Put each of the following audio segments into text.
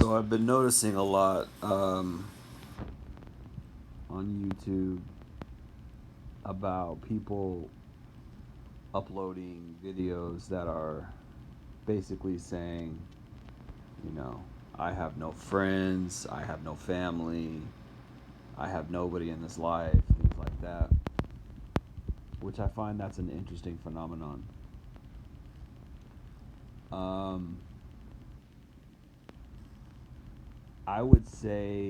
So I've been noticing a lot on YouTube about people uploading videos that are basically saying, you know, I have no friends, I have no family, I have nobody in this life, things like that, which I find that's an interesting phenomenon. Um, I would say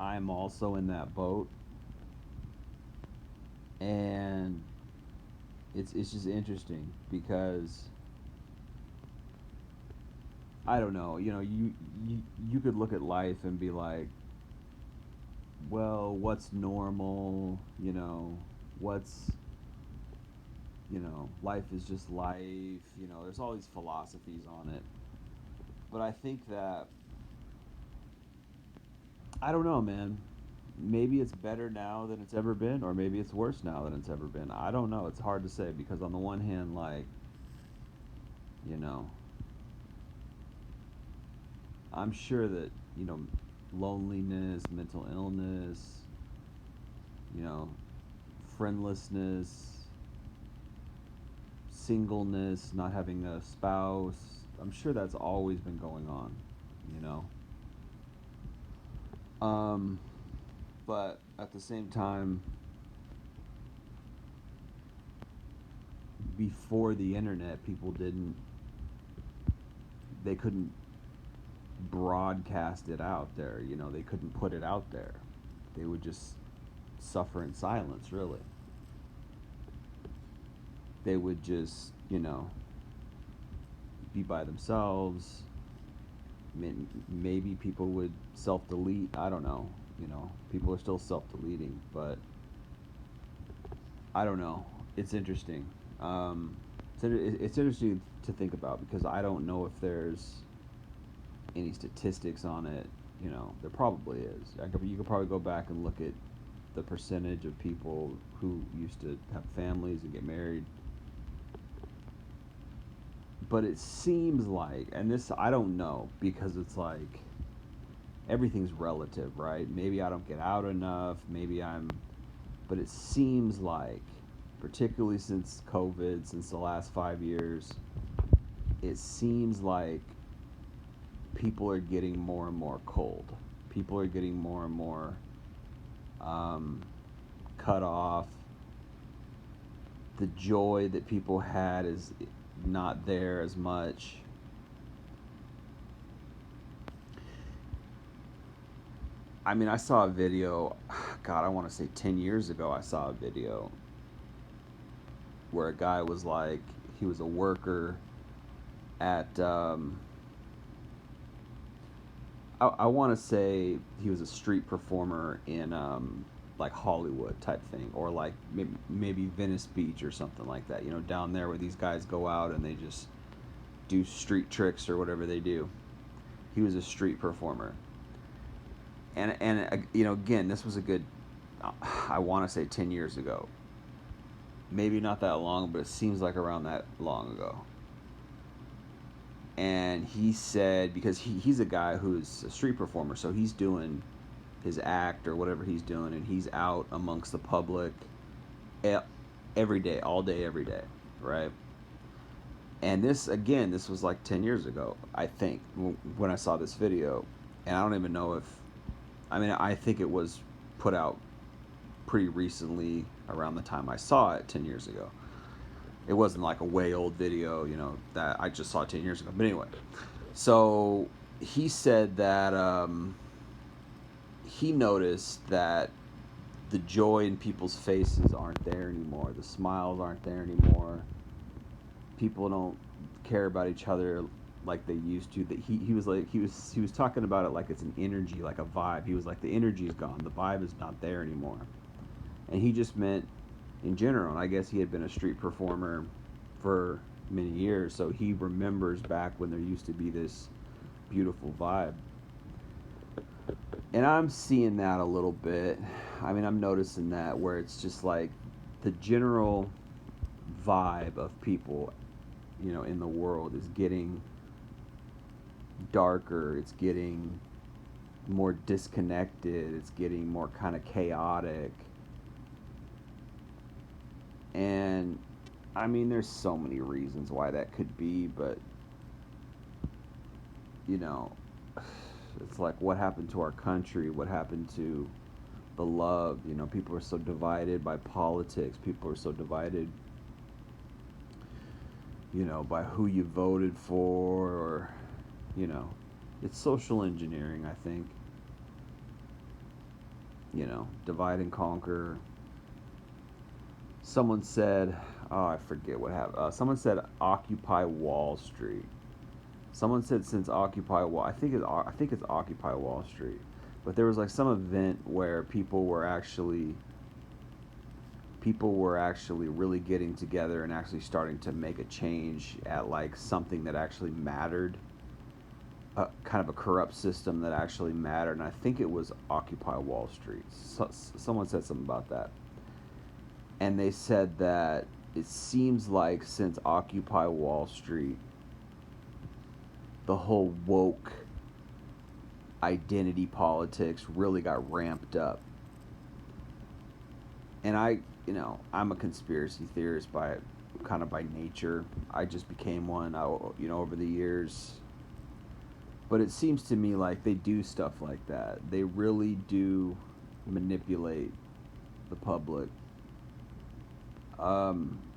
I'm also in that boat, and it's just interesting because I don't know. You could look at life and be like, well, what's normal? What's life is just life. There's all these philosophies on it. But I think that I don't know, man. Maybe it's better now than it's ever been, or maybe it's worse now than it's ever been. I don't know. It's hard to say because on the one hand, like, you know, I'm sure that loneliness, mental illness, you know, friendlessness, singleness, not having a spouse. I'm sure that's always been going on, you know. Um, but at the same time, before the internet, people didn't, they couldn't broadcast it out there. They couldn't put it out there. They would just suffer in silence, really. They would just, be by themselves. Maybe people would self delete. I don't know. People are still self deleting, but I don't know. It's interesting. It's interesting to think about because I don't know if there's any statistics on it. There probably is. You could probably go back and look at the percentage of people who used to have families and get married. But it seems like, and this I don't know because it's like everything's relative, right? Maybe I don't get out enough. But it seems like, particularly since COVID, since the last 5 years, it seems like people are getting more and more cold. People are getting more and more um, cut off. The joy that people had is not there as much. I mean, I saw a video, God, I want to say 10 years ago, I saw a video where a guy was like, he was a worker at, I want to say he was a street performer in, like Hollywood type thing, or like maybe Venice Beach or something like that, down there where these guys go out and they just do street tricks or whatever they do. He was a street performer. And again, this was a good, I want to say 10 years ago. Maybe not that long, but it seems like around that long ago. And he said, because he's a guy who's a street performer, so he's doing his act or whatever he's doing, and he's out amongst the public every day, all day, every day, right? And this was like 10 years ago, I think, when I saw this video. And I don't even know if, I mean, I think it was put out pretty recently around the time I saw it 10 years ago. It wasn't like a way old video, that I just saw 10 years ago. But anyway, so he said that he noticed that the joy in people's faces aren't there anymore. The smiles aren't there anymore. People don't care about each other like they used to. That he was talking about it like it's an energy, like a vibe. He was like, the energy's gone. The vibe is not there anymore. And he just meant in general. And I guess he had been a street performer for many years, so he remembers back when there used to be this beautiful vibe. And I'm seeing that a little bit. I mean, I'm noticing that where it's just like the general vibe of people, in the world is getting darker, it's getting more disconnected, it's getting more kind of chaotic. And I mean, there's so many reasons why that could be, but you know, it's like what happened to our country, what happened to the love. People are so divided by politics, people are so divided by who you voted for, or you know it's social engineering, I think. Divide and conquer. Someone said, oh, I forget what happened. Someone said Occupy Wall Street. Someone said since Occupy Wall, I think it's Occupy Wall Street. But there was like some event where people were actually really getting together and actually starting to make a change at like something that actually mattered, kind of a corrupt system that actually mattered. And I think it was Occupy Wall Street. Someone said something about that, and they said that it seems like since Occupy Wall Street, the whole woke identity politics really got ramped up. And I'm a conspiracy theorist by kind of by nature. I just became one, over the years. But it seems to me like they do stuff like that. They really do manipulate the public.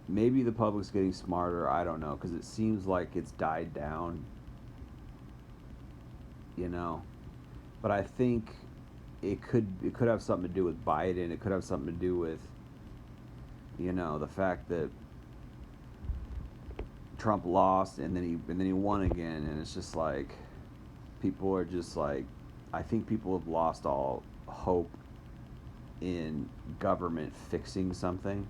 Maybe the public's getting smarter. I don't know, because it seems like it's died down. You know, but I think it could have something to do with Biden. It could have something to do with the fact that Trump lost and then he won again, and it's just like people are just like, I think people have lost all hope in government fixing something.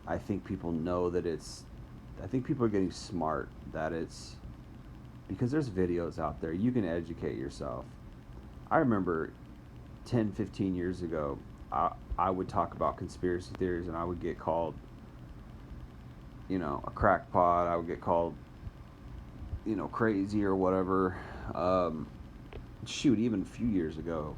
I think people know that I think people are getting smart that it's because there's videos out there. You can educate yourself. I remember 10, 15 years ago, I would talk about conspiracy theories and I would get called, a crackpot. I would get called, crazy or whatever. Shoot, even a few years ago.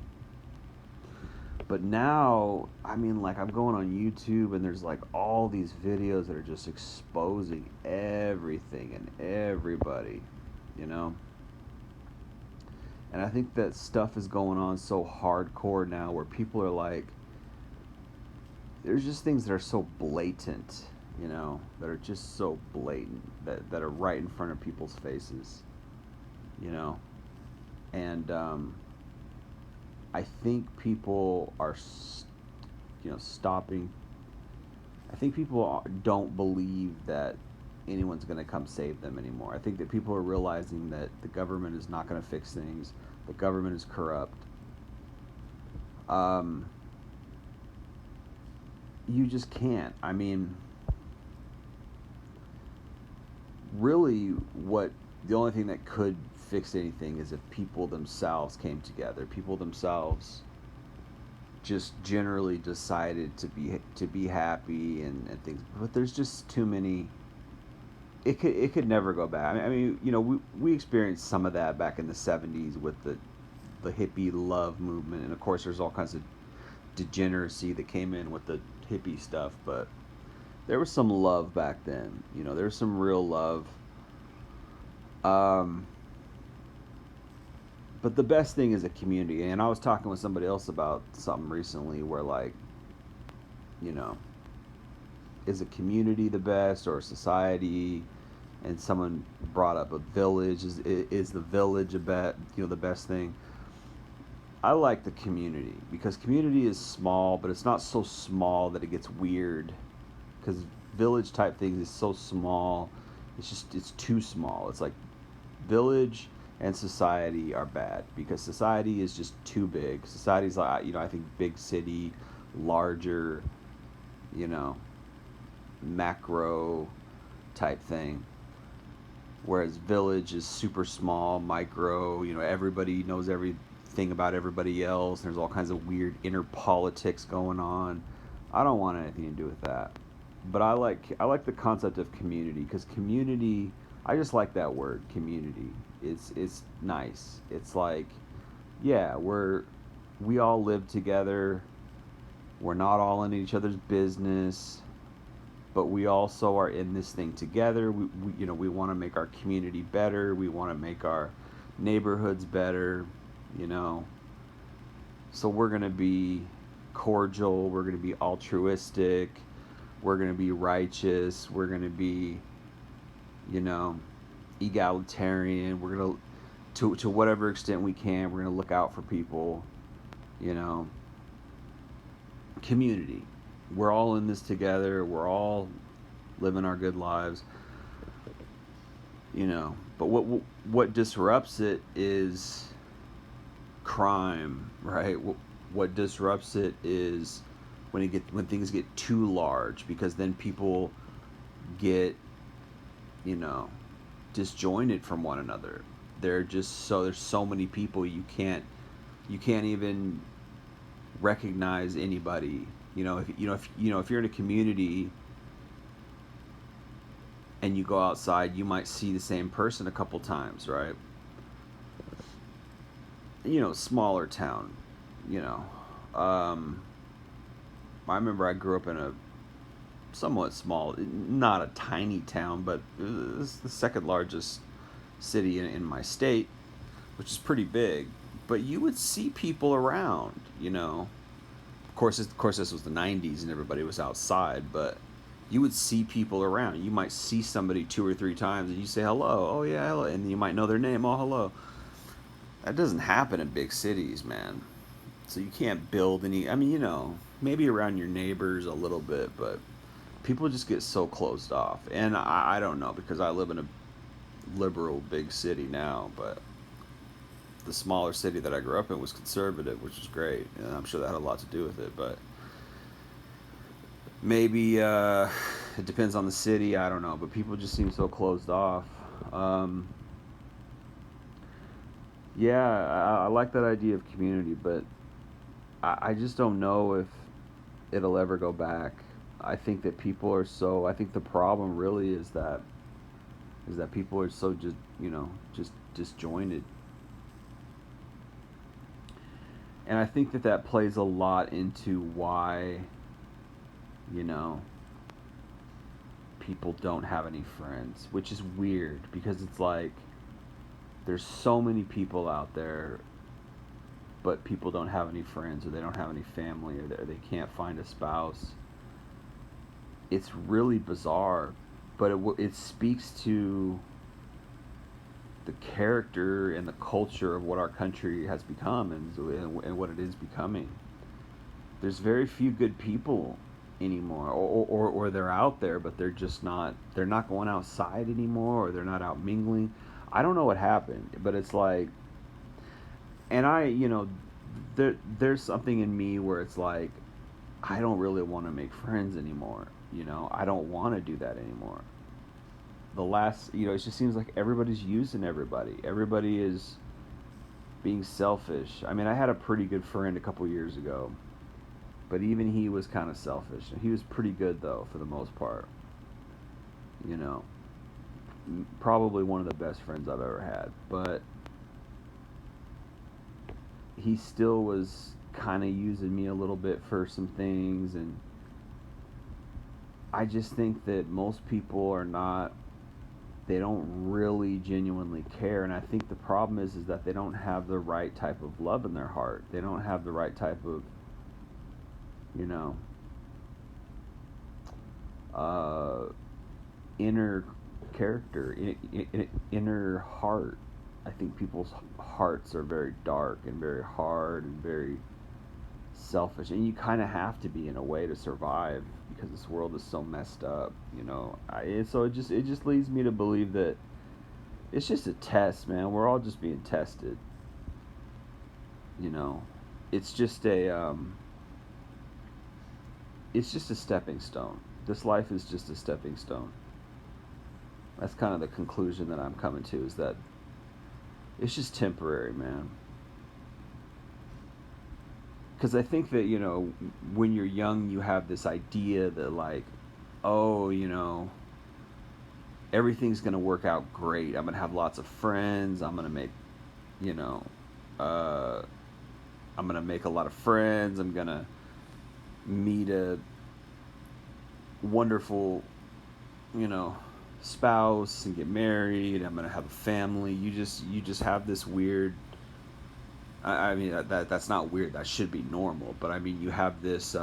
But now, I mean, like, I'm going on YouTube and there's like all these videos that are just exposing everything and everybody, you know? And I think that stuff is going on so hardcore now where people are like, there's just things that are so blatant, that are just so blatant, that are right in front of people's faces, you know? And I think people are, stopping. I think people don't believe that anyone's going to come save them anymore. I think that people are realizing that the government is not going to fix things. The government is corrupt. Um, you just can't. I mean, really, the only thing that could fix anything is if people themselves came together. People themselves just generally decided to be happy and things. But there's just too many. It could never go back. I mean, we experienced some of that back in the '70s with the hippie love movement, and of course, there's all kinds of degeneracy that came in with the hippie stuff. But there was some love back then. There was some real love. Um, but the best thing is a community. And I was talking with somebody else about something recently where, like, you know, is a community the best or society? And someone brought up a village. Is the village the best thing? I like the community because community is small, but it's not so small that it gets weird. Because village type things is so small, it's too small. It's like village and society are bad because society is just too big. Society's like, I think big city, larger, you know, macro type thing. Whereas village is super small, micro, everybody knows everything about everybody else. There's all kinds of weird inner politics going on. I don't want anything to do with that. But I like the concept of community because community, I just like that word, community. It's nice. It's like, yeah, we all live together. We're not all in each other's business, but we also are in this thing together. We want to make our community better. We want to make our neighborhoods better, you know. So we're going to be cordial, we're going to be altruistic, we're going to be righteous, we're going to be, you know, egalitarian. We're going to whatever extent we can, we're going to look out for people, you know. Community. We're all in this together. We're all living our good lives, you know. But what disrupts it is crime, right? What disrupts it is when things get too large, because then people get, you know, disjointed from one another. There's so many people, you can't even recognize anybody. If you're in a community and you go outside, you might see the same person a couple times, right? Smaller town, you know. I remember I grew up in a somewhat small, not a tiny town, but it's the second largest city in my state, which is pretty big. But you would see people around, you know. Of course, this was the '90s and everybody was outside, but you would see people around. You might see somebody two or three times, and you say hello. Oh yeah, hello, and you might know their name. Oh, hello. That doesn't happen in big cities, man. So you can't build any. I mean, maybe around your neighbors a little bit, but people just get so closed off. And I don't know, because I live in a liberal big city now, but the smaller city that I grew up in was conservative, which is great, and I'm sure that had a lot to do with it. But maybe it depends on the city. I don't know, but people just seem so closed off. Um, yeah, I like that idea of community, but I just don't know if it'll ever go back. I think that people are so. I think the problem really is that people are so just disjointed, and I think that plays a lot into why you know people don't have any friends, which is weird because it's like there's so many people out there, but people don't have any friends, or they don't have any family, or they can't find a spouse. It's really bizarre, but it speaks to the character and the culture of what our country has become, and what it is becoming. There's very few good people anymore, or they're out there, but they're not going outside anymore, or they're not out mingling. I don't know what happened, but it's like, and there's something in me where it's like, I don't really want to make friends anymore. I don't want to do that anymore. It just seems like everybody's using everybody. Everybody is being selfish. I mean, I had a pretty good friend a couple years ago, but even he was kind of selfish. He was pretty good though, for the most part. You know, Probably one of the best friends I've ever had, but he still was kind of using me a little bit for some things. And I just think that most people are not, they don't really genuinely care. And I think the problem is that they don't have the right type of love in their heart. They don't have the right type of, you know uh, inner character, inner heart. I think people's hearts are very dark and very hard and very selfish, and you kind of have to be, in a way, to survive, because this world is so messed up. So it just leads me to believe that it's just a test, man. We're all just being tested. You know, it's just a stepping stone. This life is just a stepping stone. That's kind of the conclusion that I'm coming to, is that it's just temporary, man. Because I think that, when you're young, you have this idea that, like, oh, everything's going to work out great. I'm going to have lots of friends. I'm going to make, you know, uh, I'm going to make a lot of friends. I'm going to meet a wonderful, you know, spouse and get married. I'm going to have a family. You just have this weird, I mean, that's not weird. That should be normal. But I mean, you have this,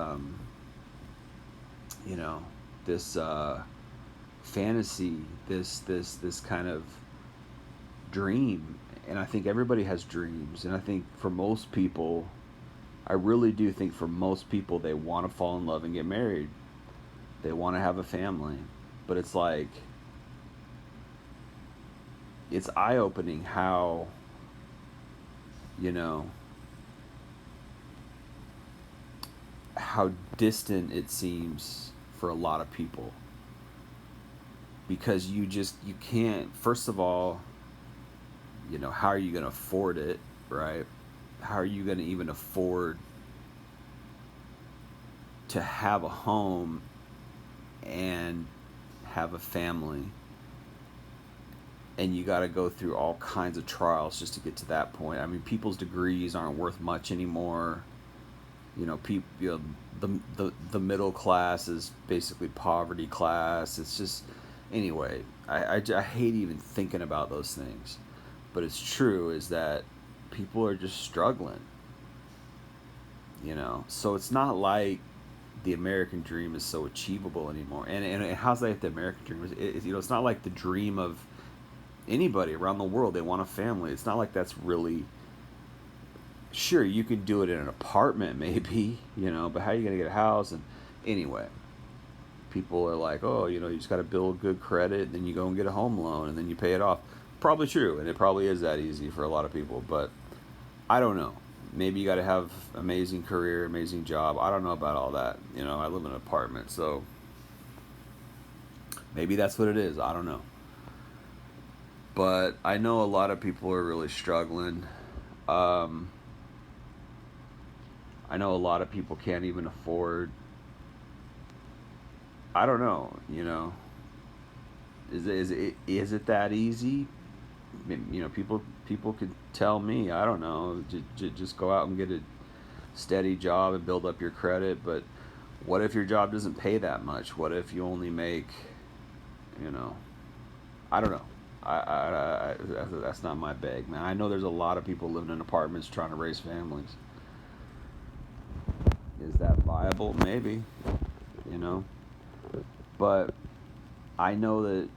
you know, this fantasy, this kind of dream. And I think everybody has dreams. And I think for most people, I really do think for most people, they want to fall in love and get married. They want to have a family. But it's like, it's eye opening how, you know, how distant it seems for a lot of people, because you can't, first of all, you know, how are you going to afford it, right? How are you going to even afford to have a home and have a family? And you got to go through all kinds of trials just to get to that point. I mean, people's degrees aren't worth much anymore. You know, people, you know, the middle class is basically poverty class. It's just, anyway, I hate even thinking about those things, but it's true, is that people are just struggling, you know. So it's not like the American dream is so achievable anymore. And how's that the American dream is? You know, it's not like the dream of anybody around the world. They want a family. It's not like that's really, sure, you can do it in an apartment maybe, you know, but how are you going to get a house? And anyway, people are like, oh, you know, you just got to build good credit, and then you go and get a home loan, and then you pay it off. Probably true, and it probably is that easy for a lot of people, but I don't know. Maybe you got to have amazing career, amazing job. I don't know about all that. You know, I live in an apartment, so maybe that's what it is. I don't know. But I know a lot of people are really struggling. Um, I know a lot of people can't even afford. I don't know. You know, is it that easy? You know, people could tell me. I don't know. Just go out and get a steady job and build up your credit. But what if your job doesn't pay that much? What if you only make, you know, I don't know. That's not my bag, man. I know there's a lot of people living in apartments trying to raise families. Is that viable? Maybe, you know. But I know that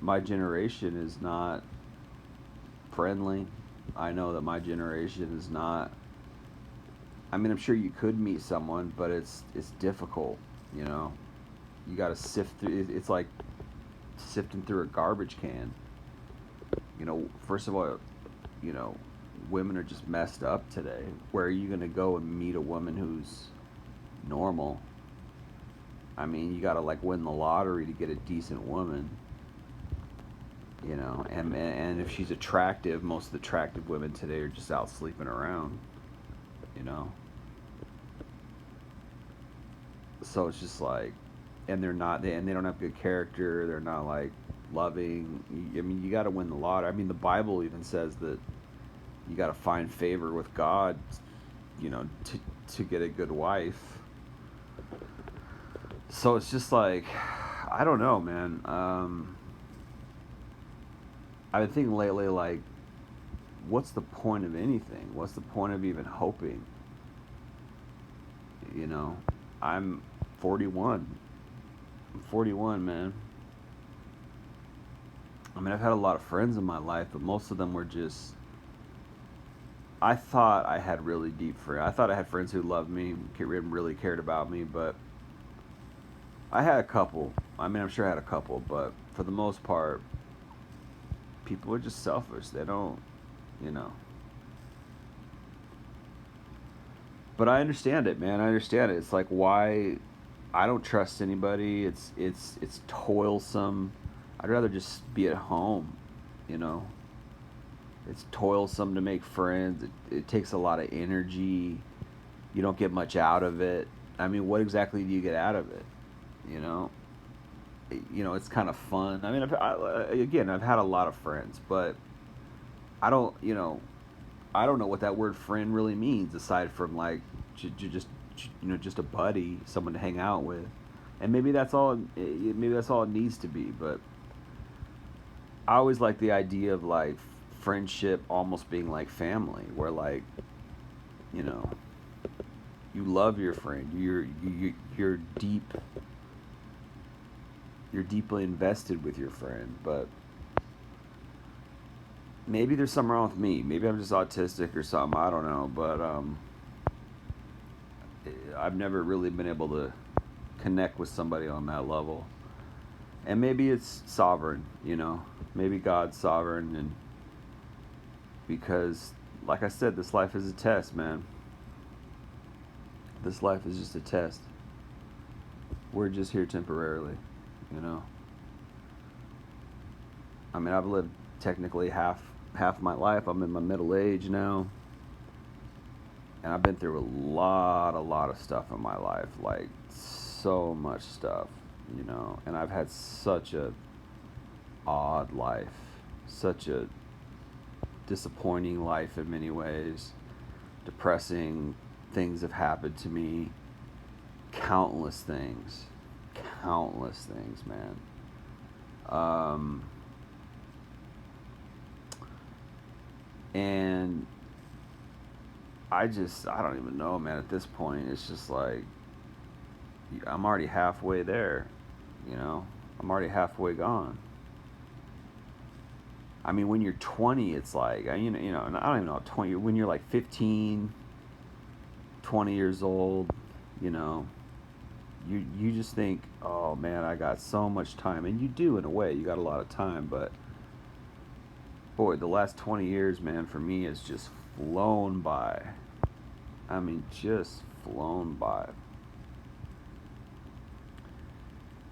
my generation is not friendly. I know that my generation is not. I mean, I'm sure you could meet someone, but it's difficult, you know. You got to sift through. It's like sifting through a garbage can. You know, first of all, you know, women are just messed up today. Where are you going to go and meet a woman who's normal? I mean, you got to like win the lottery to get a decent woman. You know, and if she's attractive, most of the attractive women today are just out sleeping around. You know, so it's just like, and they don't have good character. They're not like loving. I mean, you got to win the lottery. I mean, the Bible even says that you got to find favor with God, you know, to get a good wife. So it's just like, I don't know, man. I've been thinking lately, like, what's the point of anything? What's the point of even hoping? You know, I'm 41. I'm 41, man. I mean, I've had a lot of friends in my life, but most of them were just. I thought I had really deep friends. I thought I had friends who loved me, really cared about me, but I had a couple. I mean, I'm sure I had a couple, but for the most part, people are just selfish. They don't, you know. But I understand it, man. I understand it. It's like, why I don't trust anybody. It's toilsome. I'd rather just be at home, you know. It's toilsome to make friends. It takes a lot of energy. You don't get much out of it. I mean, what exactly do you get out of it? You know? it's kind of fun. I mean, again, I've had a lot of friends, but I don't, I don't know what that word friend really means aside from like just just a buddy, someone to hang out with, and maybe that's all it needs to be. But I always like the idea of like friendship almost being like family, where like you know you love your friend, you're you're deeply invested with your friend, but maybe there's something wrong with me. Maybe I'm just autistic or something. I don't know, but I've never really been able to connect with somebody on that level. And maybe it's sovereign, Maybe God's sovereign, and because, like I said, this life is a test, man. This life is just a test. We're just here temporarily, you know. I mean, I've lived technically half my life. I'm in my middle age now, and I've been through a lot of stuff in my life, like so much stuff, And I've had such a odd life, such a disappointing life in many ways. Depressing things have happened to me. Countless things, man. Um, and I don't even know, man. At this point, it's just like I'm already halfway there, you know. I'm already halfway gone. I mean, when you're 20, it's like and I don't even know 20. When you're like 15, 20 years old, you know, you just think, oh man, I got so much time, and you do in a way. You got a lot of time, but boy, the last 20 years, man, for me has just flown by. I mean, just flown by.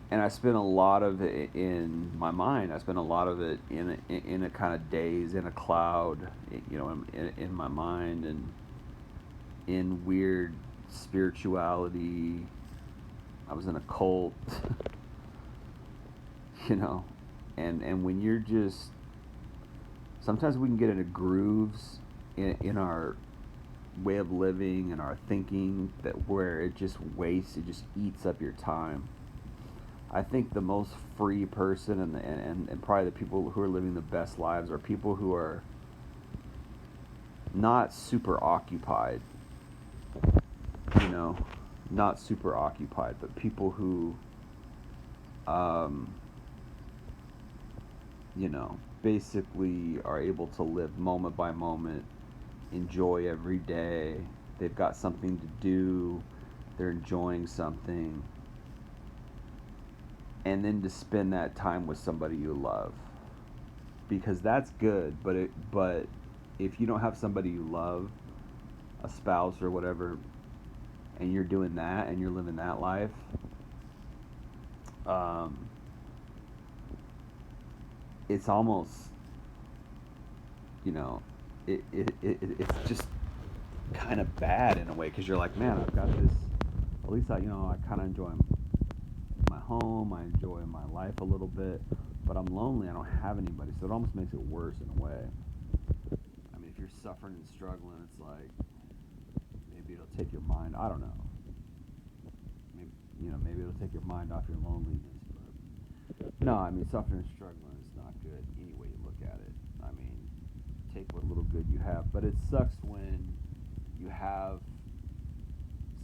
And I spent a lot of it in my mind. I spent a lot of it in a kind of daze, in a cloud, in my mind, and in weird spirituality. I was in a cult, you know, and when you're just sometimes we can get into grooves in our way of living and our thinking that where it just wastes, it just eats up your time. I think the most free person and probably the people who are living the best lives are people who are not super occupied, you know, not super occupied, but people who, um, basically are able to live moment by moment, enjoy every day. They've got something to do, they're enjoying something, and then to spend that time with somebody you love, because that's good. But if you don't have somebody you love, a spouse or whatever, and you're doing that and you're living that life, um, it's almost, you know, it's just kind of bad in a way, because you're like, man, I've got this. At least I kind of enjoy my home. I enjoy my life a little bit, but I'm lonely. I don't have anybody, so it almost makes it worse in a way. I mean, if you're suffering and struggling, it's like maybe it'll take your mind. I don't know. Maybe maybe it'll take your mind off your loneliness. But no, I mean, suffering and struggling is not good any way you look at it. I mean, take what little good you have, but it sucks when you have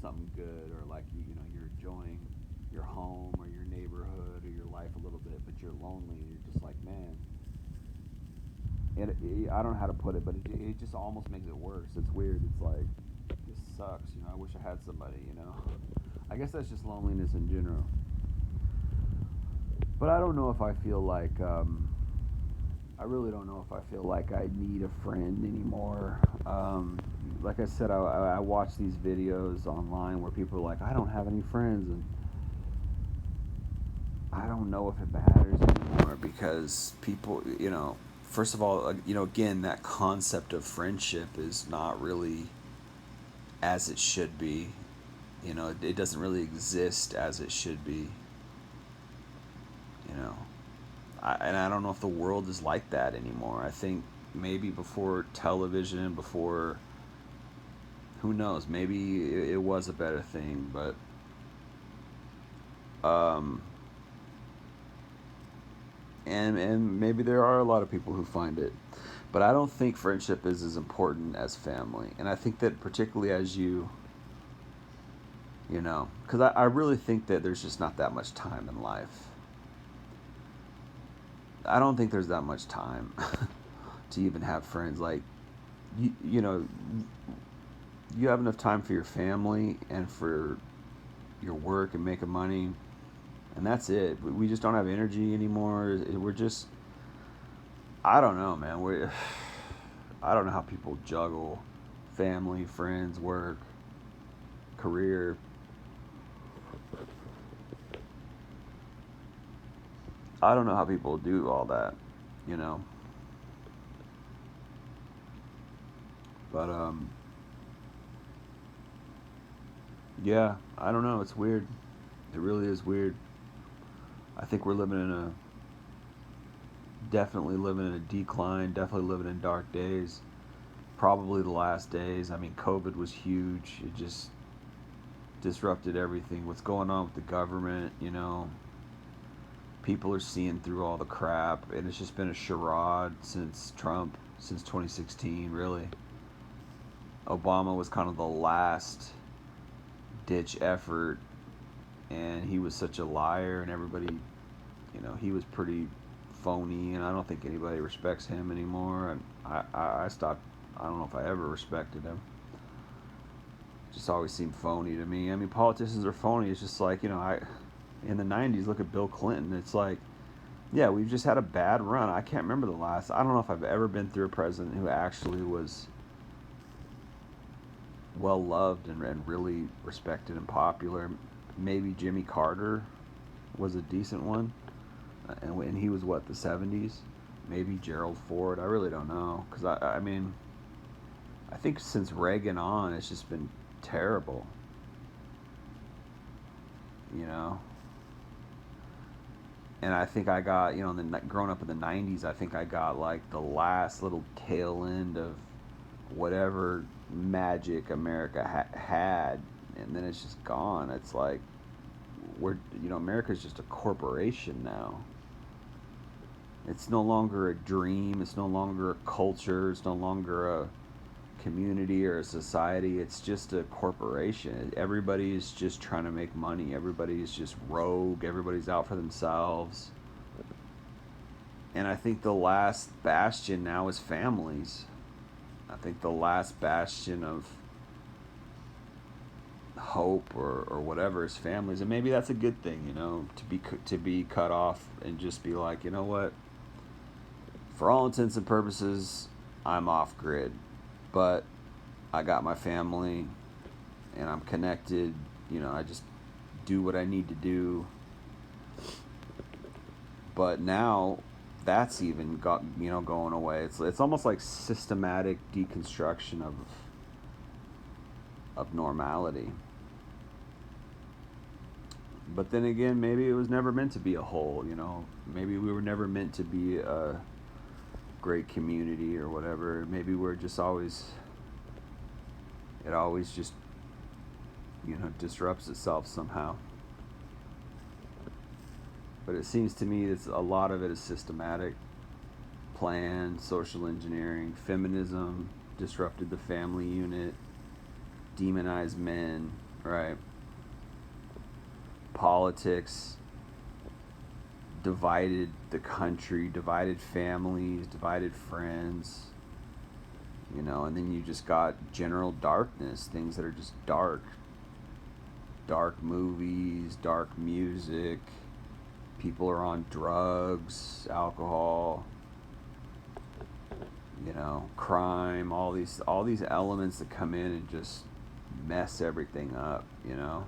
something good, or like you're enjoying your home or your neighborhood or your life a little bit, but you're lonely and you're just like, man. And I don't know how to put it, but it just almost makes it worse. It's weird. It's like, this sucks. I wish I had somebody. I guess that's just loneliness in general. But I don't know if I feel like I really don't know if I feel like I need a friend anymore. Like I said, I watch these videos online where people are like, I don't have any friends, and I don't know if it matters anymore, because people, first of all, again, that concept of friendship is not really as it should be. It doesn't really exist as it should be. you know. And I don't know if the world is like that anymore. I think maybe before television, before, who knows, maybe it was a better thing, but um, and maybe there are a lot of people who find it, but I don't think friendship is as important as family. And I think that particularly as you know, because I really think that there's just not that much time in life. I don't think there's that much time to even have friends. Like, you know, you have enough time for your family and for your work and making money, and that's it. We just don't have energy anymore. We're just, I don't know, man. I don't know how people juggle family, friends, work, career. I don't know how people do all that, you know. But yeah, I don't know. It's weird. It really is weird. I think we're living in a definitely living in a decline. Definitely living in dark days. Probably the last days. I mean, COVID was huge. It just disrupted everything. What's going on with the government? You know, people are seeing through all the crap, and it's just been a charade since Trump, since 2016. Really, Obama was kind of the last ditch effort, and he was such a liar, and everybody, you know, he was pretty phony, and I don't think anybody respects him anymore. And I stopped. I don't know if I ever respected him. Just always seemed phony to me. I mean, politicians are phony. It's just like, you know, I in the '90s, look at Bill Clinton. It's like, yeah, we've just had a bad run. I can't remember the last. I don't know if I've ever been through a president who actually was well loved and really respected and popular. Maybe Jimmy Carter was a decent one, and he was what, the '70s. Maybe Gerald Ford. I really don't know, because I mean, I think since Reagan on, it's just been terrible. You know, and I think I got, you know, growing up in the '90s, I think I got like the last little tail end of whatever magic America had, and then it's just gone. It's like we're, you know, America's just a corporation now. It's no longer a dream. It's no longer a culture. It's no longer a community or a society. It's just a corporation. Everybody's just trying to make money. Everybody's just rogue. Everybody's out for themselves. And I think the last bastion now is families. I think the last bastion of hope or whatever is families, and maybe that's a good thing, you know, to be cut off and just be like, you know what, for all intents and purposes, I'm off grid, but I got my family and I'm connected. You know, I just do what I need to do. But now that's even got, you know, going away. It's almost like systematic deconstruction of normality. But then again, maybe it was never meant to be a whole, you know. Maybe we were never meant to be a great community or whatever. Maybe we're just always, it always just, you know, disrupts itself somehow. But it seems to me that a lot of it is systematic, planned, social engineering, feminism disrupted the family unit, demonized men, right? Politics divided the country, divided families, divided friends, you know, and then you just got general darkness, things that are just dark. Dark movies, dark music, people are on drugs, alcohol, you know, crime, all these elements that come in and just mess everything up, you know.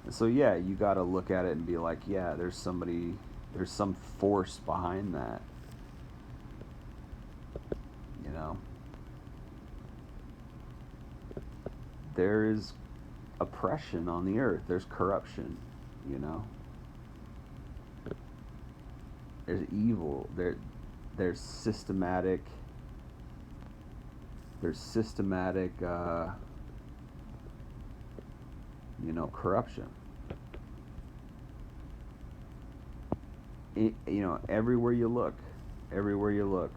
And so yeah, you got to look at it and be like, yeah, there's some force behind that, you know. There is oppression on the earth. There's corruption, you know. There's evil. There's systematic. There's systematic. Corruption. Everywhere you look, everywhere you look.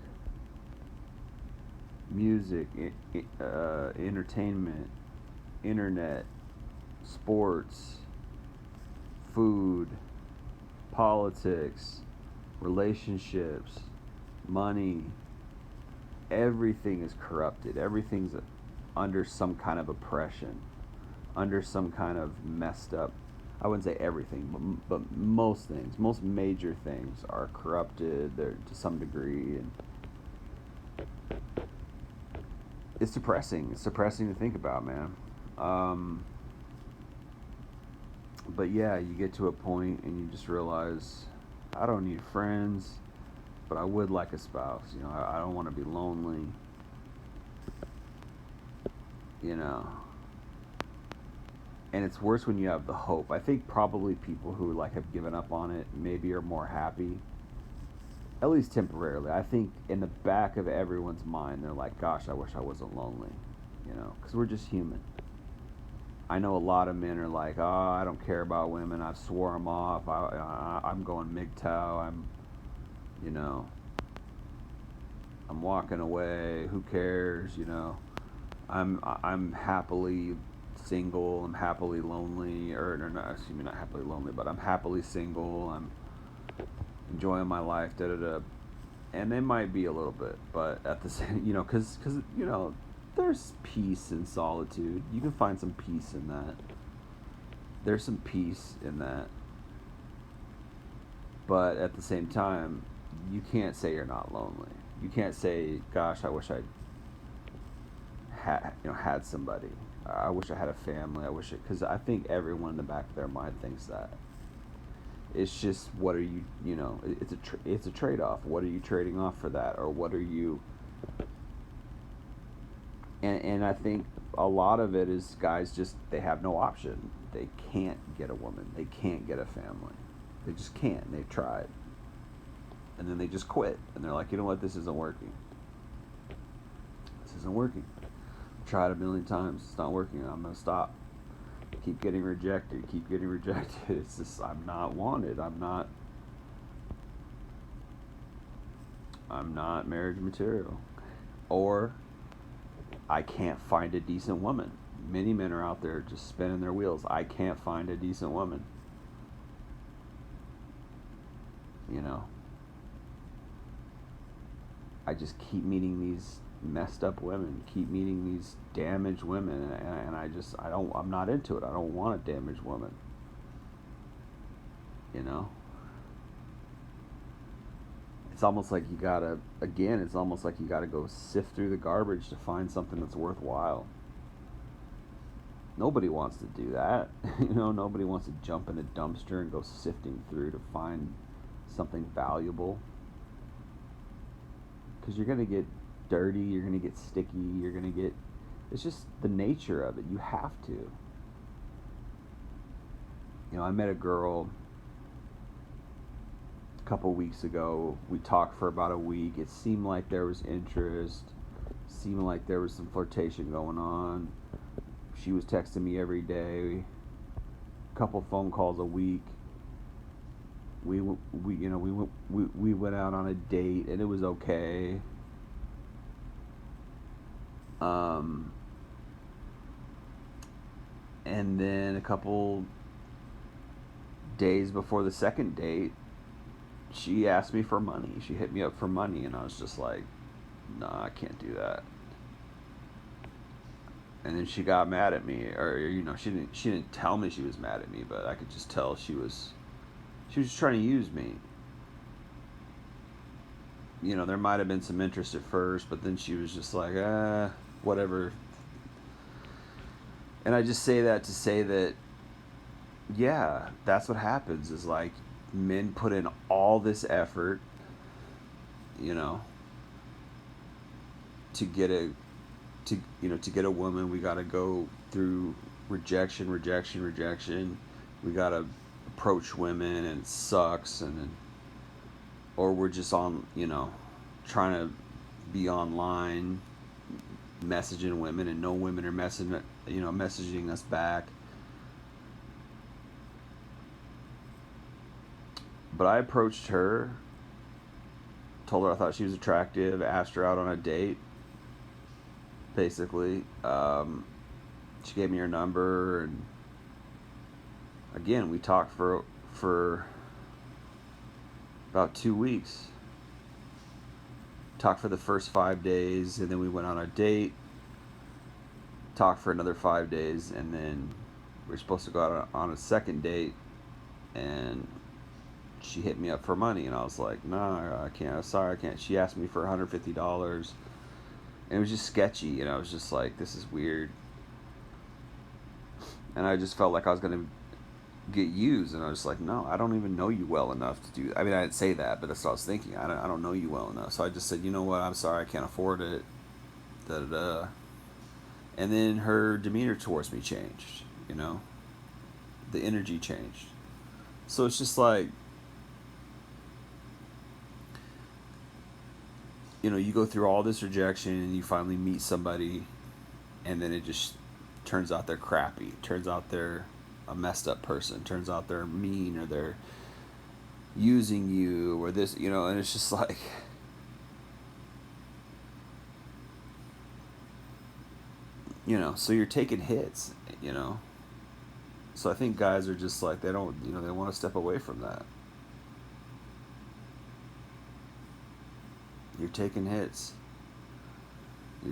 Music, entertainment, internet, sports, food, politics, relationships, money. Everything is corrupted. Everything's under some kind of oppression, under some kind of messed up. I wouldn't say everything, but most things, most major things are corrupted. They're to some degree, and it's depressing. It's depressing to think about, man. Um, but yeah, you get to a point and you just realize I don't need friends, but I would like a spouse. I don't want to be lonely. You know, and it's worse when you have the hope. I think probably people who like have given up on it maybe are more happy, at least temporarily. I think in the back of everyone's mind, they're like, "Gosh, I wish I wasn't lonely," because we're just human. I know a lot of men are like, "Oh, I don't care about women. I've swore them off. I'm going MGTOW. You know, I'm walking away. Who cares? I'm happily single. I'm happily lonely, or no, excuse me, not happily lonely, but I'm happily single. I'm enjoying my life. Da da da." And they might be a little bit, but at the same, because there's peace in solitude. You can find some peace in that. There's some peace in that, but at the same time, you can't say you're not lonely. You can't say, "Gosh, I wish I had somebody. I wish I had a family. I wish it," because I think everyone in the back of their mind thinks that. It's just what are you it's a trade off. What are you trading off for that, or what are you? And I think a lot of it is guys just they have no option. They can't get a woman. They can't get a family. They just can't. They've tried, and then they just quit. And they're like, you know what? This isn't working. This isn't working. I've tried a million times. It's not working. I'm gonna stop. Keep getting rejected. Keep getting rejected. It's just I'm not wanted. I'm not marriage material, or I can't find a decent woman. Many men are out there just spinning their wheels. I can't find a decent woman. You know, I just keep meeting these messed up women, keep meeting these damaged women, and I'm not into it. I don't want a damaged woman. You know, it's almost like it's almost like you gotta go sift through the garbage to find something that's worthwhile. Nobody wants to do that. Nobody wants to jump in a dumpster and go sifting through to find something valuable. Because you're going to get dirty, you're going to get sticky, it's just the nature of it. You have to. I met a girl a couple weeks ago. We talked for about a week. It seemed like there was interest, seemed like there was some flirtation going on. She was texting me every day, a couple phone calls a week. We went out on a date and it was okay. And then a couple days before the second date, she asked me for money. She hit me up for money, and I was just like, "Nah, I can't do that." And then she got mad at me, or she didn't tell me she was mad at me, but I could just tell she was just trying to use me. There might have been some interest at first, but then she was just like, whatever. And I just say that to say that, yeah, that's what happens. Is like men put in all this effort, you know, to get a woman. We got to go through rejection. We got to approach women, and it sucks, and then or we're just on, trying to be online messaging women, and no women are messaging us back. But I approached her, told her I thought she was attractive, asked her out on a date, basically. She gave me her number, and again, we talked for about 2 weeks. Talked for the first 5 days, and then we went on a date. Talked for another 5 days, and then we were supposed to go out on a second date, and she hit me up for money, and I was like, no, I can't. I'm sorry, I can't. She asked me for $150, and it was just sketchy, and I was just like, this is weird. And I just felt like I was gonna get used, and I was like, no, I don't even know you well enough to do that. I mean, I didn't say that, but that's what I was thinking. I don't know you well enough. So I just said, you know what, I'm sorry, I can't afford it. Da da da. And then her demeanor towards me changed, the energy changed. So it's just like, you go through all this rejection, and you finally meet somebody, and then it just turns out they're crappy. Turns out they're a messed up person. Turns out they're mean, or they're using you, or this, and it's just like, so you're taking hits, So I think guys are just like, they don't, they want to step away from that. You're taking hits.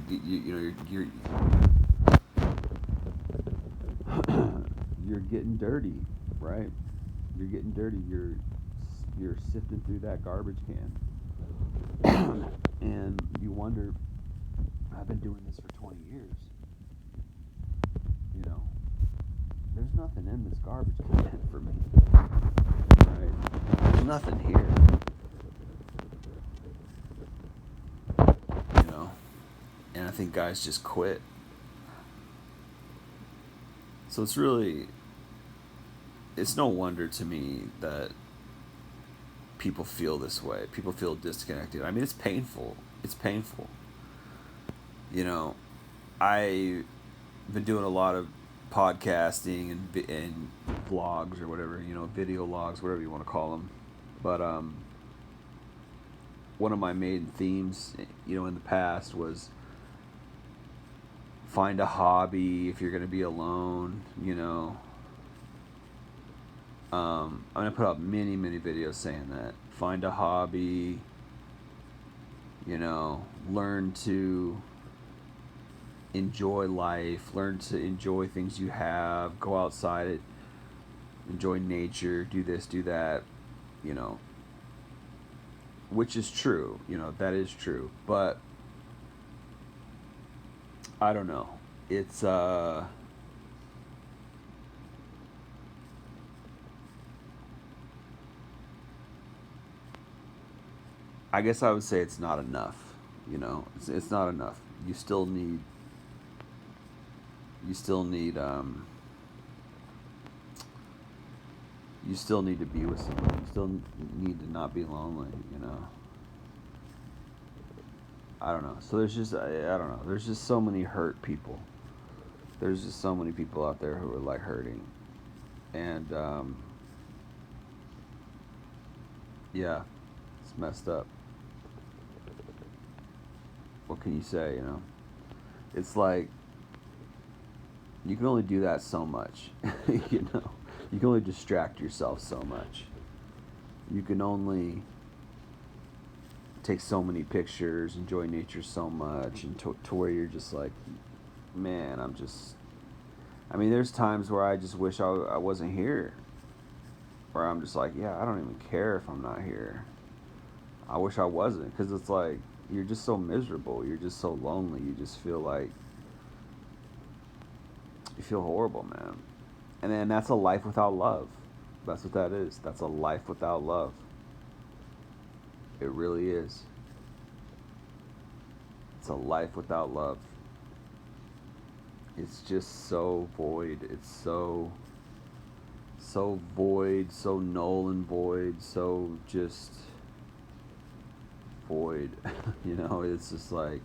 You're you're getting dirty, right? You're getting dirty. You're sifting through that garbage can, and you wonder, I've been doing this for 20 years. There's nothing in this garbage can for me, right? There's nothing here, and I think guys just quit. So it's no wonder to me that people feel this way. People feel disconnected. I mean, it's painful. It's painful. I've been doing a lot of podcasting and vlogs, or whatever, video logs, whatever you want to call them. But one of my main themes, in the past was find a hobby if you're going to be alone, I'm going to put up many, many videos saying that. Find a hobby, learn to enjoy life, learn to enjoy things you have, go outside, enjoy nature, do this, do that, which is true, that is true. But I don't know. It's I guess I would say it's not enough. It's not enough. You still need. You still need. You still need to be with someone. You still need to not be lonely. I don't know. So there's just I don't know. There's just so many hurt people. There's just so many people out there who are like hurting, and yeah, it's messed up. What can you say? It's like you can only do that so much. You can only distract yourself so much. You can only take so many pictures, enjoy nature so much, and to where you're just like, man, I mean, there's times where I just wish I wasn't here. Where I'm just like, yeah, I don't even care if I'm not here. I wish I wasn't, because it's like, you're just so miserable. You're just so lonely. You just feel like, you feel horrible, man. And then that's a life without love. That's what that is. That's a life without love. It really is. It's a life without love. It's just so void. It's so void, so null and void, so just void. It's just like,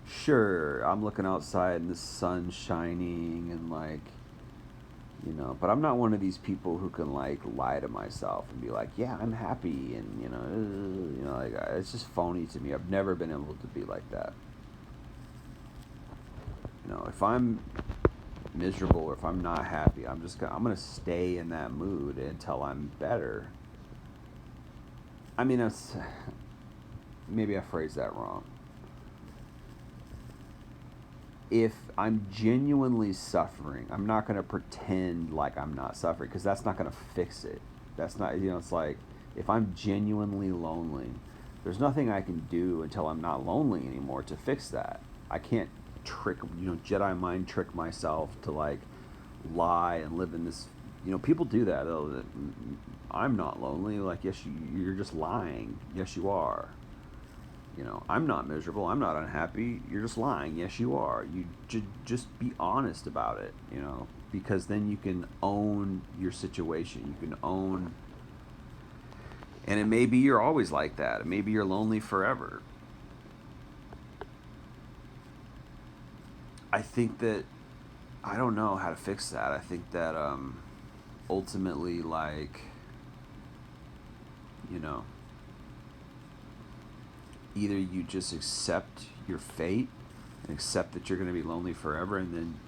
sure, I'm looking outside and the sun's shining and like, but I'm not one of these people who can like lie to myself and be like, yeah, I'm happy, and like it's just phony to me. I've never been able to be like that. If I'm miserable or if I'm not happy, I'm gonna stay in that mood until I'm better. I mean, maybe I phrased that wrong. If I'm genuinely suffering, I'm not going to pretend like I'm not suffering, because that's not going to fix it. That's not, it's like, if I'm genuinely lonely, there's nothing I can do until I'm not lonely anymore to fix that. I can't Jedi mind trick myself to like lie and live in this. People do that. I'm not lonely. Like, yes, you're just lying. Yes, you are. I'm not miserable. I'm not unhappy. You're just lying. Yes, you are. You just be honest about it, because then you can own your situation. You can own, and it may be you're always like that. Maybe you're lonely forever. I think that I don't know how to fix that. I think that ultimately, like, you know, either you just accept your fate and accept that you're going to be lonely forever, and then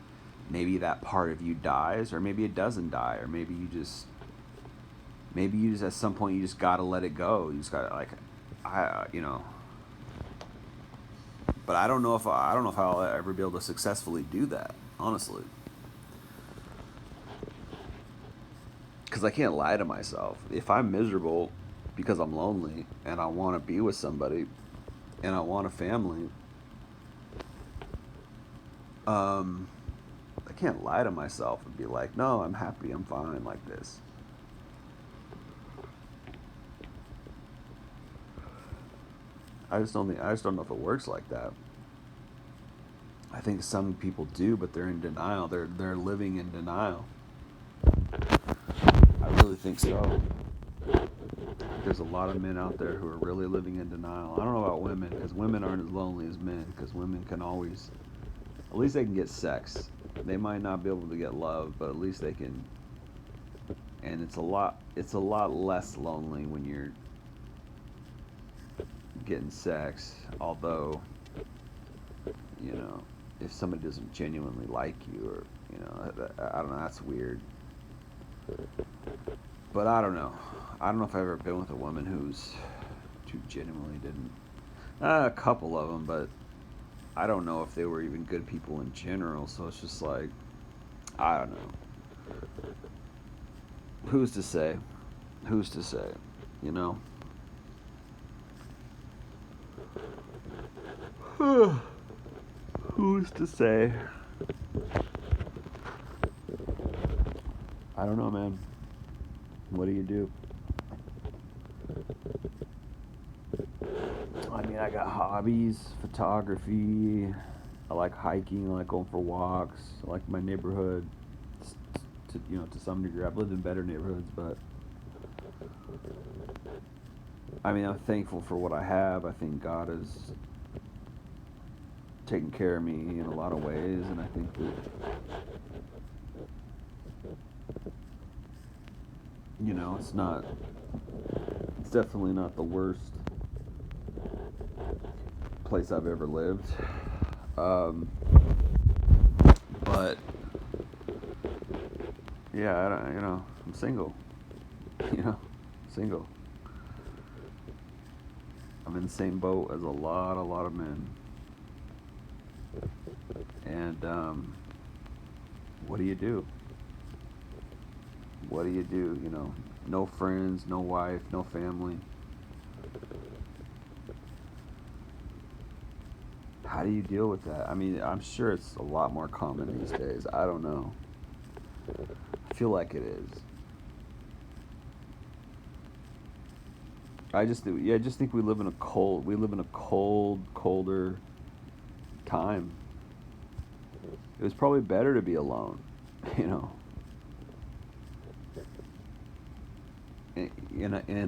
maybe that part of you dies, or maybe it doesn't die, or maybe you just at some point you just got to let it go. You just got to, like, but I don't know if I'll ever be able to successfully do that, honestly, because I can't lie to myself. If I'm miserable because I'm lonely and I want to be with somebody and I want a family, I can't lie to myself and be like, no, I'm happy, I'm fine like this. I just don't know if it works like that. I think some people do, but they're in denial. They're living in denial. I really think so. There's a lot of men out there who are really living in denial. I don't know about women, because women aren't as lonely as men, because women can always, at least they can get sex. They might not be able to get love, but at least they can. And it's a lot less lonely when you're getting sex. Although, if somebody doesn't genuinely like you, or I don't know, that's weird. But I don't know. I don't know if I've ever been with a woman who genuinely didn't. A couple of them, but I don't know if they were even good people in general. So it's just like, I don't know. Who's to say? Who's to say? Who's to say? I don't know, man. What do you do? I mean, I got hobbies, photography. I like hiking. I like going for walks. I like my neighborhood. To some degree, I've lived in better neighborhoods, but I mean, I'm thankful for what I have. I think God has taken care of me in a lot of ways, and I think that it's definitely not the worst place I've ever lived. But yeah, I don't, I'm single. Single. I'm in the same boat as a lot of men. And what do you do? What do you do? No friends, no wife, no family. How do you deal with that? I mean, I'm sure it's a lot more common these days. I don't know. I feel like it is. I just think we live in a colder time. It was probably better to be alone, in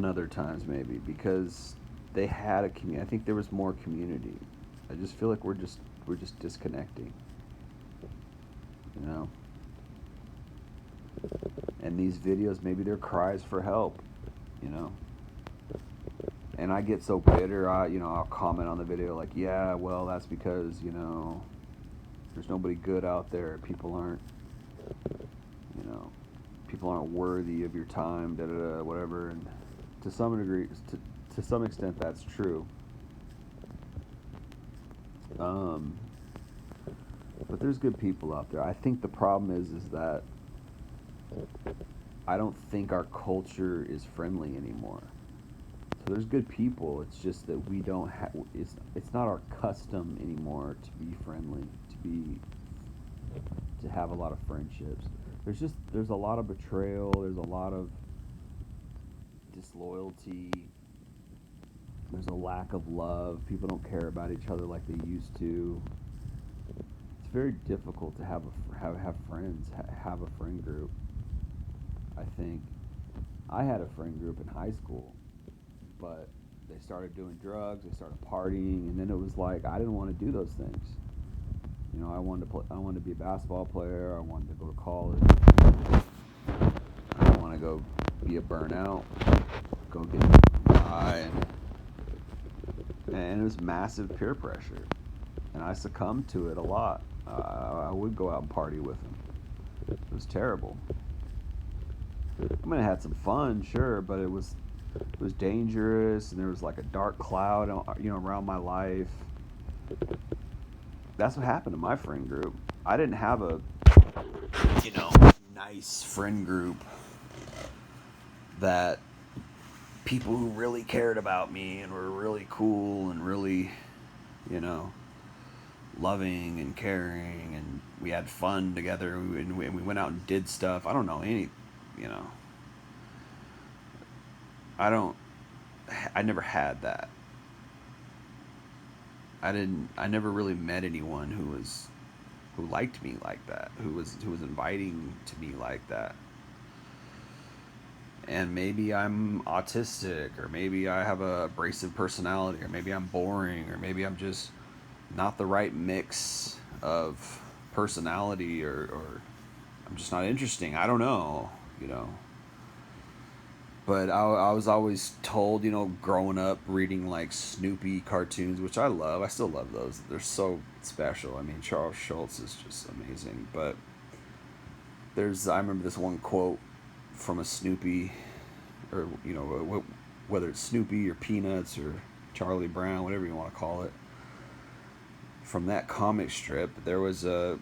other times maybe, because they had a community. I think there was more community. I just feel like we're just disconnecting, you know. And these videos, maybe they're cries for help, you know. And I get so bitter. I'll comment on the video like, yeah, well, that's because there's nobody good out there. You know, people aren't worthy of your time. Da da da, whatever. And to some degree, to some extent, that's true. Um, but there's good people out there. I think the problem is that I don't think our culture is friendly anymore. So there's good people. It's just that we don't have. It's not our custom anymore to be friendly, to have a lot of friendships. There's a lot of betrayal. There's a lot of disloyalty. There's a lack of love. People don't care about each other like they used to. It's very difficult to have friends, have a friend group. I think I had a friend group in high school, but they started doing drugs, they started partying, and then it was like I didn't want to do those things. I wanted to be a basketball player. I wanted to go to college. I didn't want to go be a burnout, go get high, and it was massive peer pressure, and I succumbed to it a lot. I would go out and party with them. It was terrible. I mean, I had some fun, sure, but it was dangerous, and there was like a dark cloud, around my life. That's what happened to my friend group. I didn't have a, you know, nice friend group that people who really cared about me and were really cool and really, you know, loving and caring, and we had fun together, and we went out and did stuff. I don't know any, you know, I don't, I never had that. I never really met anyone who liked me like that, who was inviting to me like that. And maybe I'm autistic, or maybe I have a abrasive personality, or maybe I'm boring, or maybe I'm just not the right mix of personality, or I'm just not interesting. I don't know, you know. But I was always told, growing up reading like Snoopy cartoons, which I love. I still love those. They're so special. I mean, Charles Schultz is just amazing. But I remember this one quote from a Snoopy, or, whether it's Snoopy or Peanuts or Charlie Brown, whatever you want to call it. From that comic strip, there was and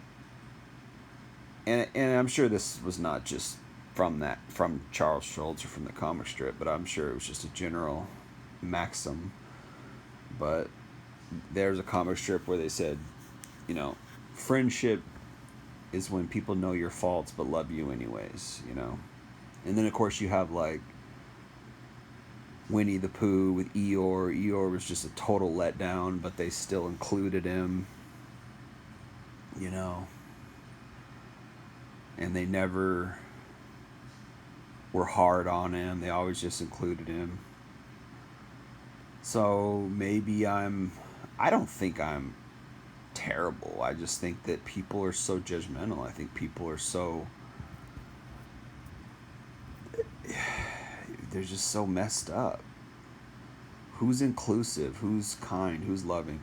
I'm sure this was not just from Charles Schultz or from the comic strip, but I'm sure it was just a general maxim. But there's a comic strip where they said, you know, friendship is when people know your faults but love you anyways. And then of course you have like Winnie the Pooh with Eeyore. Eeyore was just a total letdown, but they still included him, you know, and they never were hard on him. They always just included him. So maybe I don't think I'm terrible. I just think that people are so judgmental. I think people are so, they're just so messed up. Who's inclusive? Who's kind? Who's loving?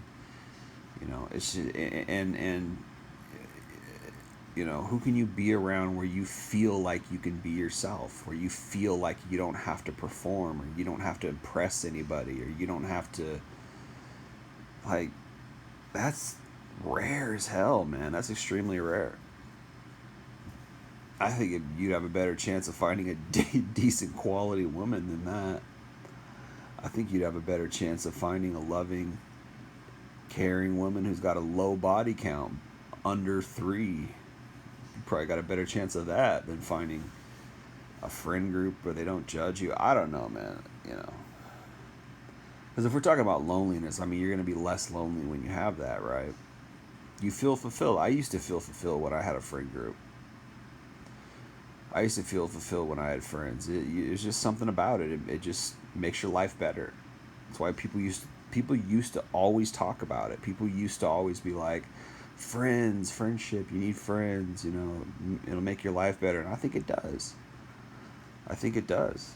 It's just, and who can you be around where you feel like you can be yourself, where you feel like you don't have to perform, or you don't have to impress anybody, or you don't have to, like, that's rare as hell, man. That's extremely rare. I think you'd have a better chance of finding a decent quality woman than that. I think you'd have a better chance of finding a loving, caring woman who's got a low body count, under 3. You probably got a better chance of that than finding a friend group where they don't judge you. I don't know, man. Because if we're talking about loneliness, I mean, you're going to be less lonely when you have that, right? You feel fulfilled. I used to feel fulfilled when I had a friend group. I used to feel fulfilled when I had friends. It's just something about it. It just makes your life better. That's why people used to always talk about it. People used to always be like, friendship, you need friends, it'll make your life better. And I think it does. I think it does.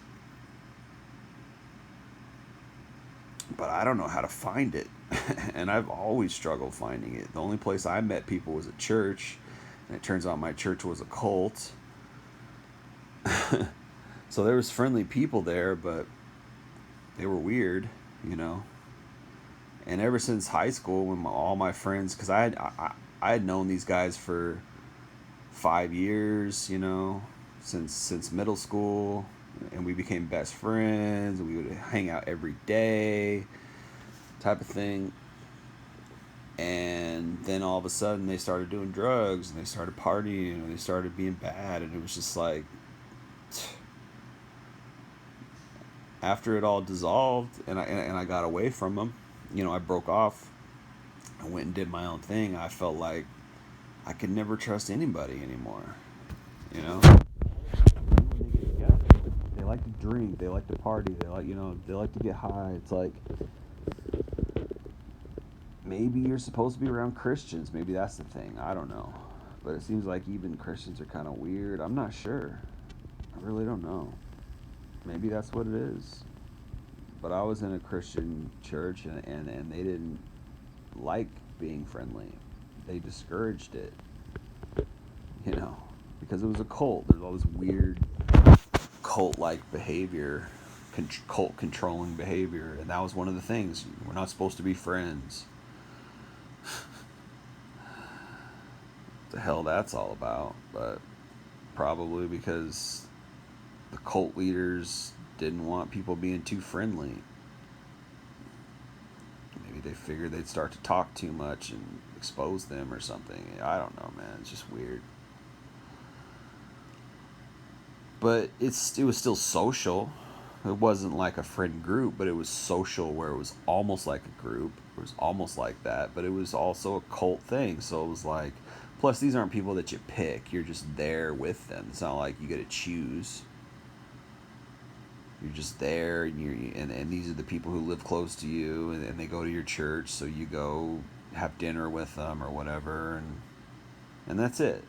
But I don't know how to find it. And I've always struggled finding it. The only place I met people was at church, and it turns out my church was a cult. So there was friendly people there, but they were weird, you know. And ever since high school, when all my friends, because I had known these guys for 5 years, since middle school, and we became best friends, and we would hang out every day, type of thing. And then all of a sudden, they started doing drugs, and they started partying, and they started being bad, and it was just like, after it all dissolved, and I got away from them, I broke off. I went and did my own thing. I felt like I could never trust anybody anymore. You know, they like to drink, they like to party, they like to get high. It's like, maybe you're supposed to be around Christians. Maybe that's the thing. I don't know, but it seems like even Christians are kind of weird. I'm not sure. I really don't know. Maybe that's what it is. But I was in a Christian church, and they didn't like being friendly. They discouraged it, because it was a cult. There's all this weird cult-like behavior, cult controlling behavior, and that was one of the things. We're not supposed to be friends. What the hell that's all about? But probably because the cult leaders didn't want people being too friendly. Maybe they figured they'd start to talk too much and expose them or something. I don't know, man. It's just weird. But it was still social. It wasn't like a friend group, but it was social, where it was almost like a group. It was almost like that, but it was also a cult thing. So it was like, plus these aren't people that you pick. You're just there with them. It's not like you get to choose. You're just there, and these are the people who live close to you, and they go to your church, so you go have dinner with them or whatever, and that's it.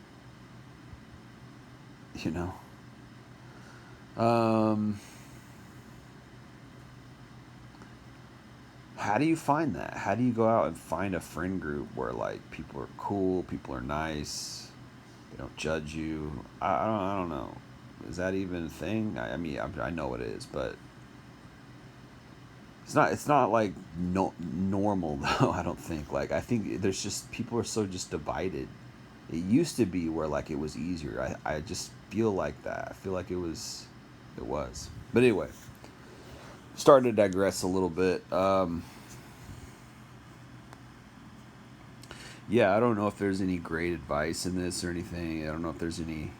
You know. How do you find that? How do you go out and find a friend group where, like, people are cool, people are nice, they don't judge you? I don't know. Is that even a thing? I mean, I know it is, but it's not like normal though. I don't think. Like, I think there's just, people are so just divided. It used to be where, like, it was easier. I just feel like that. I feel like it was. But anyway, starting to digress a little bit. Yeah, I don't know if there's any great advice in this or anything. I don't know if there's any